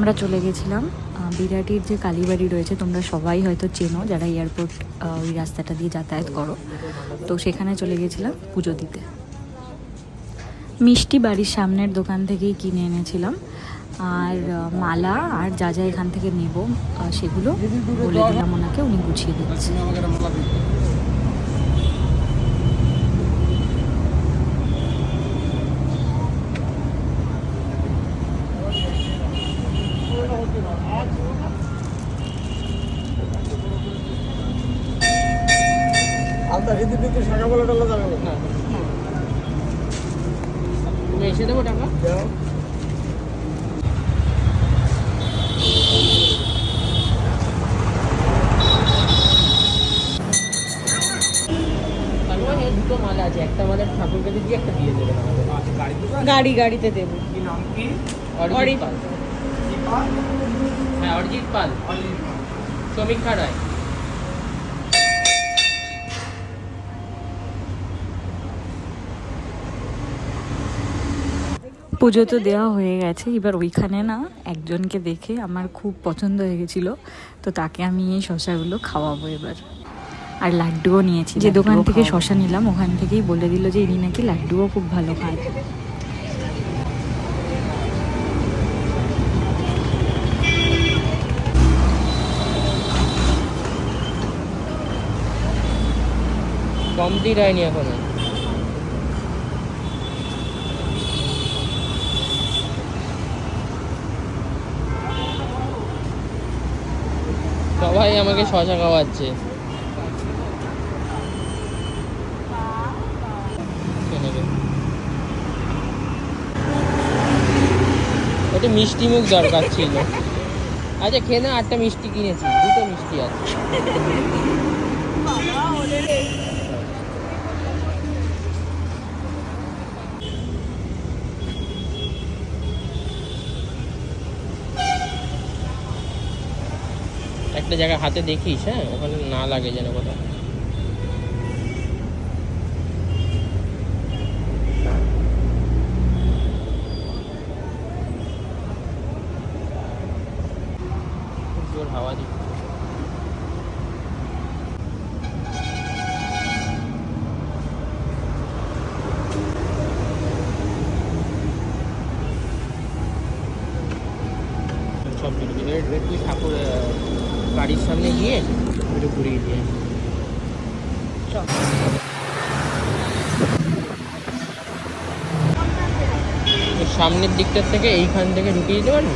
আমরা চলে গেছিলাম বিরাটির যে কালীবাড়ি রয়েছে, তোমরা সবাই হয়তো চেনো যারা এয়ারপোর্ট ওই রাস্তাটা দিয়ে যাতায়াত করো। তো সেখানে চলে গেছিলাম পুজো দিতে। মিষ্টি বাড়ির সামনের দোকান থেকেই কিনে এনেছিলাম, আর মালা আর যা যা এখান থেকে নেব সেগুলো বলে দিলাম ওনাকে, উনি গুছিয়ে দিচ্ছে। এসে দেবো টাকা। দুটো মালা আছে, একটা মালা ঠাকুরকে দিয়ে একটা দিয়ে দেবেন আমাদের। গাড়িতে দেবো। অরিজিৎ পাল। হ্যাঁ, অরিজিৎ পাল, সমীক্ষা রায়। পুজো তো দেওয়া হয়ে গেছে, এবার ওইখানে না একজনকে দেখে আমার খুব পছন্দ হয়ে গেছিলো, তো তাকে আমি এই শশাগুলো খাওয়াবো এবার। আর লাড্ডুও নিয়েছি, যে দোকান থেকে শশা নিলাম ওখান থেকেই বলে দিল যে ইনি নাকি লাড্ডুও খুব ভালো খান। কমপ্লিট হয়নি এখনো। সবাই আমাকে শশা খাওয়াচ্ছে। একটু মিষ্টি মুখ দরকার ছিল। আচ্ছা খেয়ে না, 8টা মিষ্টি কিনেছি, 2টো মিষ্টি আছে। একটা জায়গায় হাতে দেখিস, হ্যাঁ, ওখানে না লাগে যেন কোথাও। জোর হাওয়া দিচ্ছে। সব একটু ঠাকুর বাড়ির সামনে গিয়ে একটু ঘুরিয়ে দিয়ে সামনের দিকটার থেকে এইখান থেকে ঢুকিয়ে দিতে পারবি।